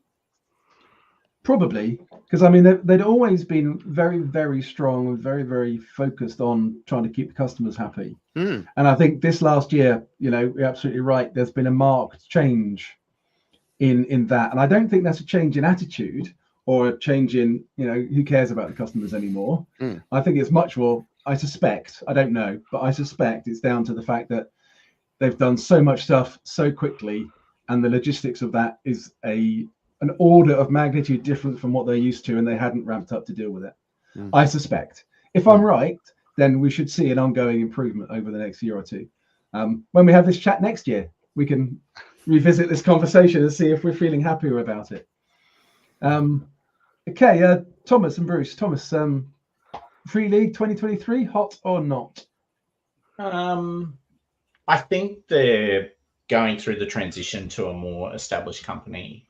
Probably, because I mean they'd always been very, very strong and very, very focused on trying to keep the customers happy. And I think this last year, you're absolutely right. There's been a marked change in that, and I don't think that's a change in attitude or a change in who cares about the customers anymore. I think it's much more. I suspect, I don't know, but I suspect it's down to the fact that they've done so much stuff so quickly, and the logistics of that is an order of magnitude different from what they're used to, and they hadn't ramped up to deal with it. I suspect. If I'm right, then we should see an ongoing improvement over the next year or two. When we have this chat next year, we can revisit this conversation and see if we're feeling happier about it. Okay, Thomas and Bruce. Thomas, Free League 2023, hot or not? I think they're going through the transition to a more established company,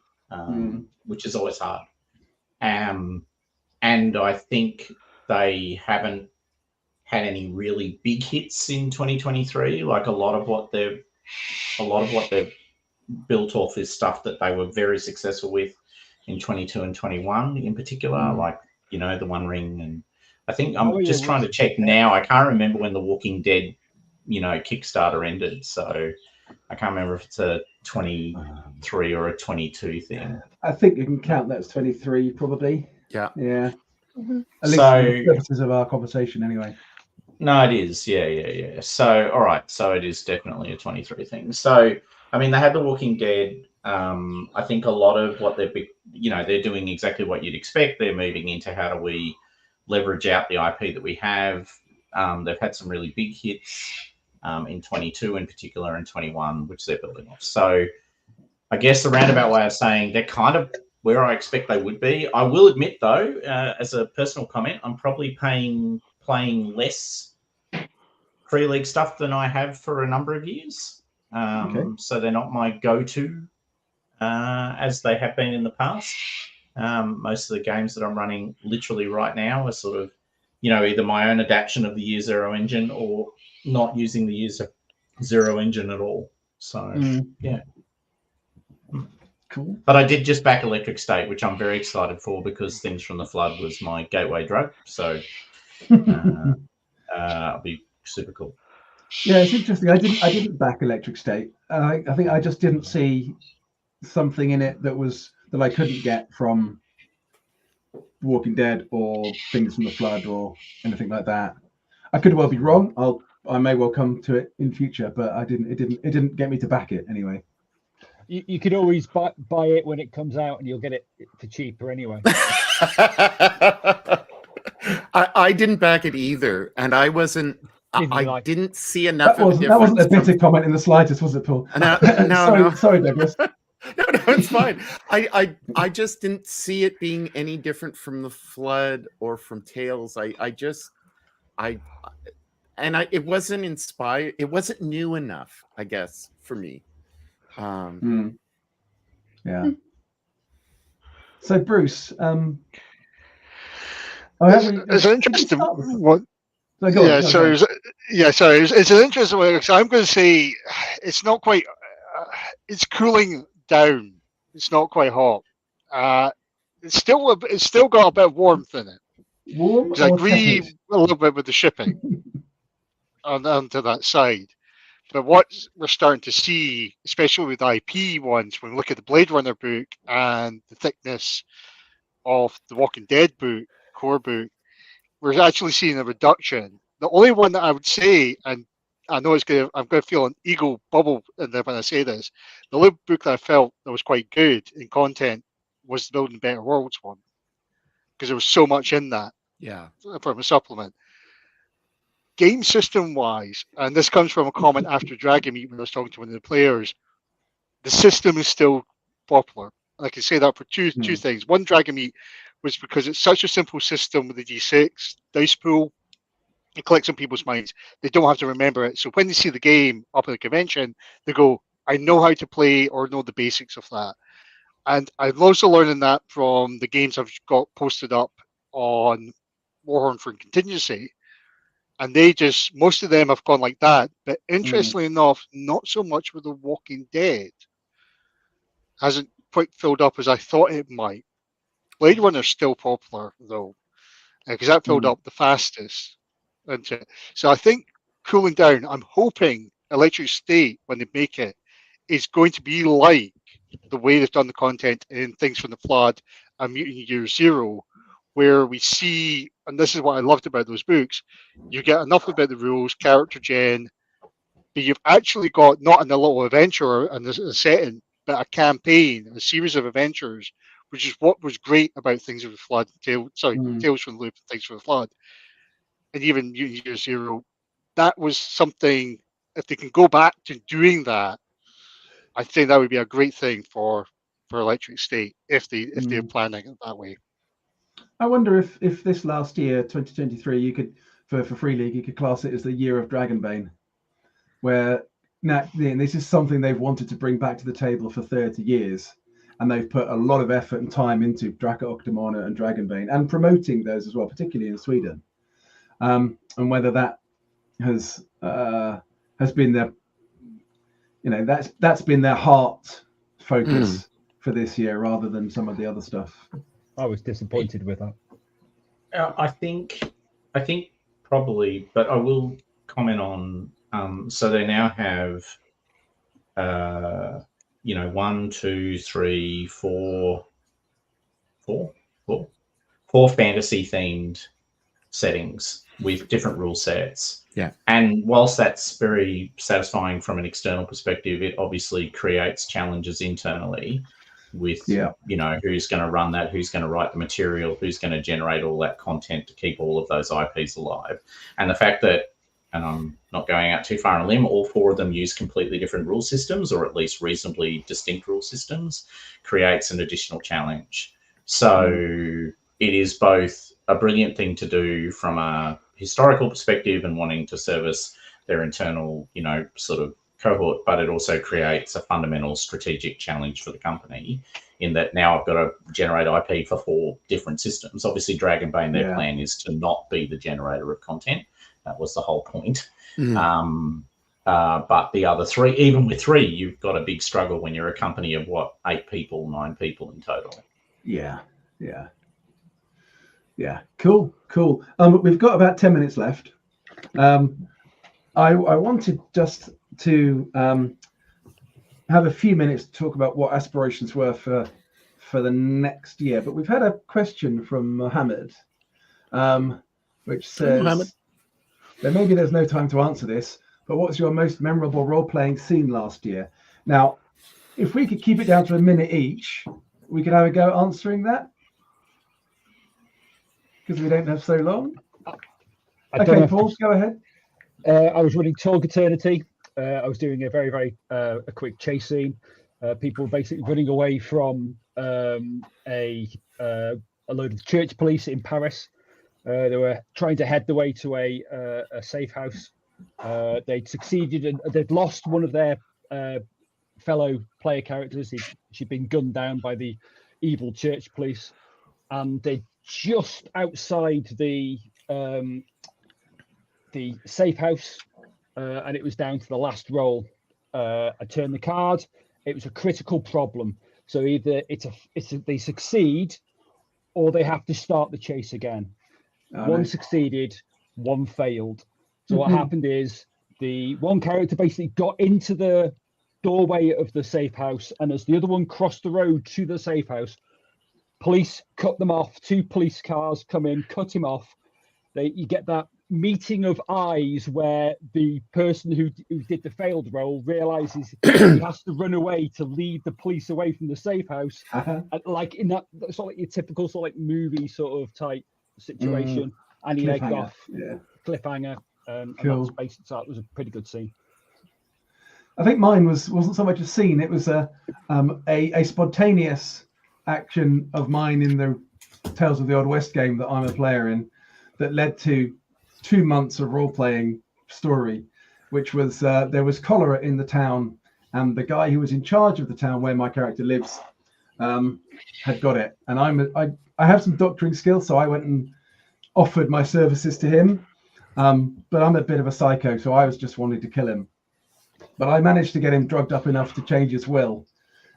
which is always hard. And I think they haven't had any really big hits in 2023. Like a lot of what they've built off is stuff that they were very successful with in 22 and 21 in particular, like, the One Ring. And I think I'm trying to check now. I can't remember when The Walking Dead Kickstarter ended. So I can't remember if it's a 23 or a 22 thing. I think you can count that as 23, probably. Yeah. Yeah. Mhm. At least for the purposes of our conversation, anyway. No, it is. Yeah. So, all right. So it is definitely a 23 thing. So, I mean, they had The Walking Dead. I think a lot of what they're doing exactly what you'd expect. They're moving into how do we leverage out the IP that we have. They've had some really big hits in 22 in particular and 21, which they're building off. So I guess the roundabout way of saying they're kind of where I expect they would be. I will admit, though, as a personal comment, I'm probably playing less pre-league stuff than I have for a number of years. So they're not my go-to as they have been in the past. Most of the games that I'm running literally right now are sort of, either my own adaptation of the Year Zero engine or not using the Year Zero engine at all. So, yeah. Cool. But I did just back Electric State, which I'm very excited for because Things from the Flood was my gateway drug. So it'll be super cool. Yeah, it's interesting. I didn't back Electric State. I think I just didn't see something in it that I couldn't get from Walking Dead or Things from the Flood or anything like that. I could well be wrong. I may well come to it in future, but I didn't. It didn't get me to back it anyway. You could always buy it when it comes out, and you'll get it for cheaper anyway. I didn't back it either, and I wasn't. I didn't see enough. That wasn't a bitter comment in the slightest, was it, Paul? No, sorry, Douglas. No, it's fine. I just didn't see it being any different from the Flood or from Tales. It wasn't inspired. It wasn't new enough, I guess, for me. Yeah. So Bruce, it's interesting. What? Sorry, it's an interesting one. So I'm going to say it's not quite. It's cooling down. It's not quite hot. It's still got a bit of warmth in it. Warm. I agree a little bit with the shipping onto that side. But what we're starting to see, especially with IP ones, when we look at the Blade Runner book and the thickness of the Walking Dead book, core book, we're actually seeing a reduction. The only one that I would say, and I know I'm going to feel an ego bubble in there when I say this, the only book that I felt that was quite good in content was the Building Better Worlds one, because there was so much in that. Yeah. From a supplement. Game system wise, and this comes from a comment after Dragon Meet when I was talking to one of the players, the system is still popular. I can say that for two things. One, Dragon Meet was because it's such a simple system with the D6 dice pool. It clicks on people's minds. They don't have to remember it. So when they see the game up at the convention, they go, I know how to play or know the basics of that. And I'm also learning that from the games I've got posted up on Warhorn for Contingency. And most of them have gone like that. But interestingly enough, not so much with The Walking Dead. Hasn't quite filled up as I thought it might. Blade Runner's still popular, though, because that filled up the fastest. So I think cooling down, I'm hoping Electric State, when they make it, is going to be like the way they've done the content in Things from the Flood and Mutant Year Zero, where we see, and this is what I loved about those books, you get enough about the rules, character gen, but you've actually got not in a little adventure and a setting, but a campaign, a series of adventures, which is what was great about Things from the Flood, Tales from the Loop, Things from the Flood, and even Mutant Year Zero. That was something, if they can go back to doing that, I think that would be a great thing for Electric State if they're planning it that way. I wonder if this last year, 2023, you could for Free League, you could class it as the year of Dragonbane, where now this is something they've wanted to bring back to the table for 30 years, and they've put a lot of effort and time into Drakar Octomona and Dragonbane and promoting those as well, particularly in Sweden, and whether that has been their, that's been their heart focus for this year rather than some of the other stuff. I was disappointed with that. I think probably, but I will comment on So they now have, 1, 2, 3, 4 fantasy themed settings with different rule sets. Yeah. And whilst that's very satisfying from an external perspective, it obviously creates challenges internally with, who's going to run that, who's going to write the material, who's going to generate all that content to keep all of those IPs alive. And the fact that, and I'm not going out too far on a limb, all 4 of them use completely different rule systems, or at least reasonably distinct rule systems, creates an additional challenge. So it is both a brilliant thing to do from a historical perspective and wanting to service their internal, sort of cohort, but it also creates a fundamental strategic challenge for the company in that now I've got to generate IP for 4 different systems. Obviously, Dragonbane, their plan is to not be the generator of content. That was the whole point. But the other 3, even with 3, you've got a big struggle when you're a company of 8 people, 9 people in total. Yeah. Cool. We've got about 10 minutes left. I wanted just to have a few minutes to talk about what aspirations were for the next year. But we've had a question from Mohammed, which says, maybe there's no time to answer this, but what's your most memorable role-playing scene last year? Now, if we could keep it down to a minute each, we could have a go answering that, because we don't have so long. Okay, Paul, go ahead. I was running Torg Eternity. I was doing a very, very a quick chase scene. People basically running away from a load of church police in Paris. They were trying to head the way to a safe house. They'd succeeded, and they'd lost one of their fellow player characters. She'd been gunned down by the evil church police, and they just outside the safe house, and it was down to the last roll. I turned the card. It was a critical problem. So either they succeed, or they have to start the chase again. One succeeded, one failed. So what happened is the one character basically got into the doorway of the safe house, and as the other one crossed the road to the safe house, police cut them off. 2 police cars come in, cut him off. You get that meeting of eyes where the person who did the failed roll realizes he has to run away to lead the police away from the safe house. Like in that sort of like your typical sort of like movie sort of type situation, and he egged off. Cliffhanger. And that was a pretty good scene. I think mine wasn't so much a scene; it was a spontaneous action of mine in the Tales of the Old West game that I'm a player in, that led to 2 months of role-playing story, which was there was cholera in the town, and the guy who was in charge of the town where my character lives had got it, and I have some doctoring skills, so I went and offered my services to him. But I'm a bit of a psycho, so I was just wanting to kill him. But I managed to get him drugged up enough to change his will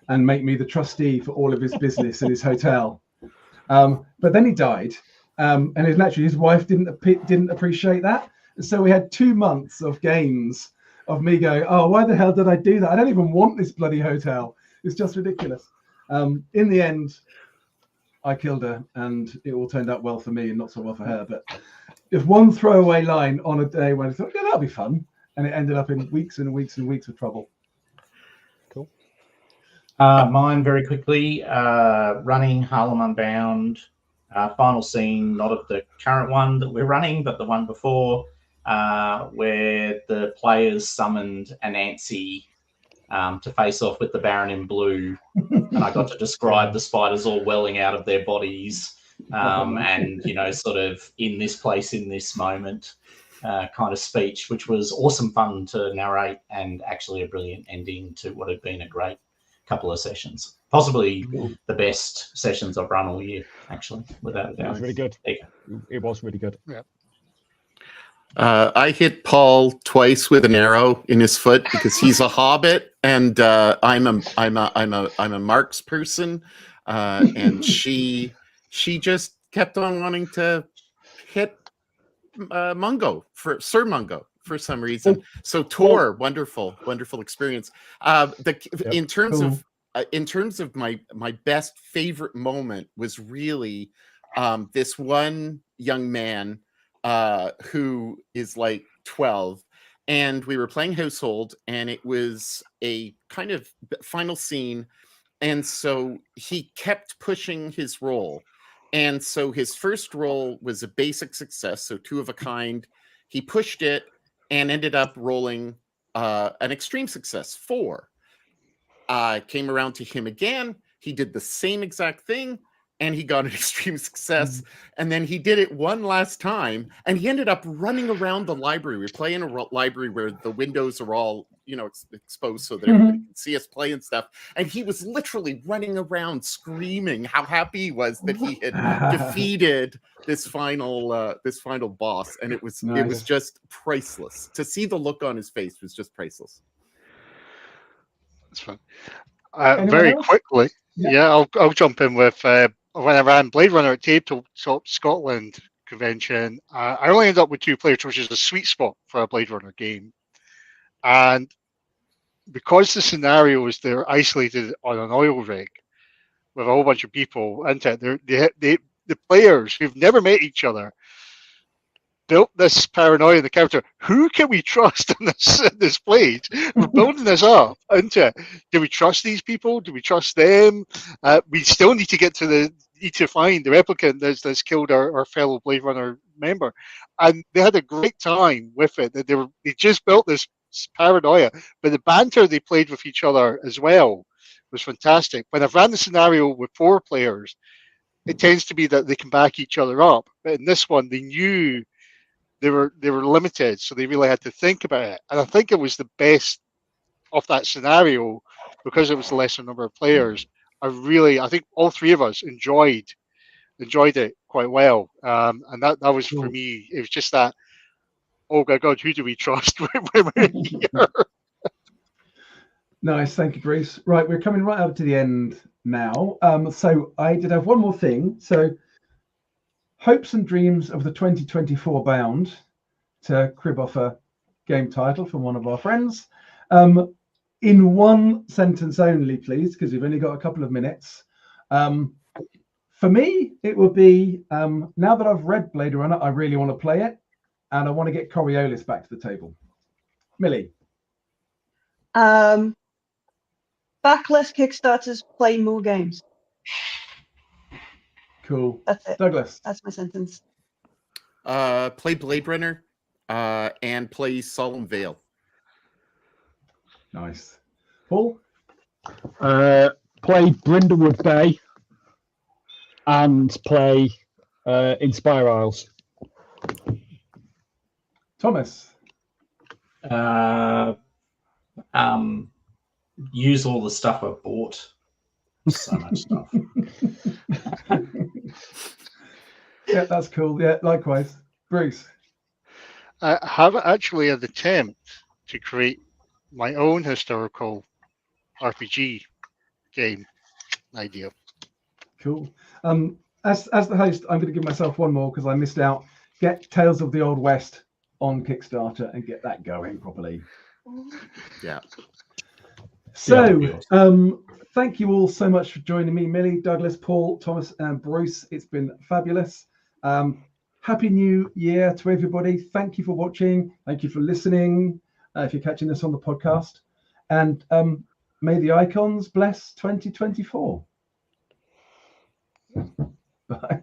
and make me the trustee for all of his business in his hotel. But then he died, and his wife didn't appreciate that. And so we had 2 months of games of me going, oh, why the hell did I do that? I don't even want this bloody hotel. It's just ridiculous. In the end, I killed her, and it all turned out well for me and not so well for her. But if one throwaway line on a day when I thought, yeah, that'll be fun, and it ended up in weeks and weeks and weeks of trouble. Cool. Mine very quickly, running Harlem Unbound, final scene, not of the current one that we're running, but the one before, where the players summoned Anansi to face off with the Baron in Blue, and I got to describe the spiders all welling out of their bodies, and sort of in this place, in this moment, kind of speech, which was awesome fun to narrate, and actually a brilliant ending to what had been a great couple of sessions. Possibly the best sessions I've run all year, actually, without a doubt. It was really good. It was really good. Yeah. I hit Paul twice with an arrow in his foot because he's a hobbit, and I'm a Marx person, and she just kept on wanting to hit Mungo, for Sir Mungo for some reason. So Tor, wonderful experience. In terms of my best favorite moment was really this one young man who is like 12, and we were playing Household, and it was a kind of final scene, and so he kept pushing his roll. And so his first roll was a basic success, so 2 of a kind. He pushed it and ended up rolling an extreme success, 4. Came around to him again. He did the same exact thing, and he got an extreme success. And then he did it one last time, and he ended up running around the library. We play in a library where the windows are all, exposed so that everybody can see us play and stuff. And he was literally running around screaming how happy he was that he had defeated this final boss. And it was just priceless. To see the look on his face was just priceless. That's fun. Very else? quickly, I'll jump in with when I ran Blade Runner at Tabletop Scotland convention. I only ended up with 2 players, which is a sweet spot for a Blade Runner game. And because the scenario is they're isolated on an oil rig with a whole bunch of people into it, the players who've never met each other built this paranoia in the character. Who can we trust in this place? We're building this up into it. Do we trust these people? Do we trust them? We still need to find the replicant that's killed our fellow Blade Runner member. And they had a great time with it. They just built this paranoia, but the banter they played with each other as well was fantastic. When I've ran the scenario with 4 players, it tends to be that they can back each other up. But in this one, they knew they were limited, so they really had to think about it. And I think it was the best of that scenario because it was the lesser number of players. I think all 3 of us enjoyed it quite well. And that was for me. It was just that, oh my God, who do we trust when we're here? Nice, thank you, Bruce. Right, we're coming right up to the end now. So I did have one more thing. So hopes and dreams of the 2024 bound, to crib off a game title from one of our friends. In one sentence only, please, because we've only got a couple of minutes. For me, it would be, now that I've read Blade Runner, I really want to play it, and I want to get Coriolis back to the table. Millie? Back less Kickstarters, play more games. Cool. That's it. Douglas? That's my sentence. Play Blade Runner and play Solemn Veil. Nice. Paul? Play Brindlewood Bay and play Inspire Isles. Thomas? Use all the stuff I bought. So much stuff. Yeah, that's cool. Yeah, likewise. Bruce? I have actually an attempt to create my own historical RPG game idea. Cool. As the host, I'm going to give myself one more because I missed out. Get Tales of the Old West on Kickstarter and get that going properly. Yeah. So, thank you all so much for joining me, Millie, Douglas, Paul, Thomas, and Bruce. It's been fabulous. Happy New Year to everybody. Thank you for watching. Thank you for listening. If you're catching this on the podcast, and may the icons bless 2024. Bye.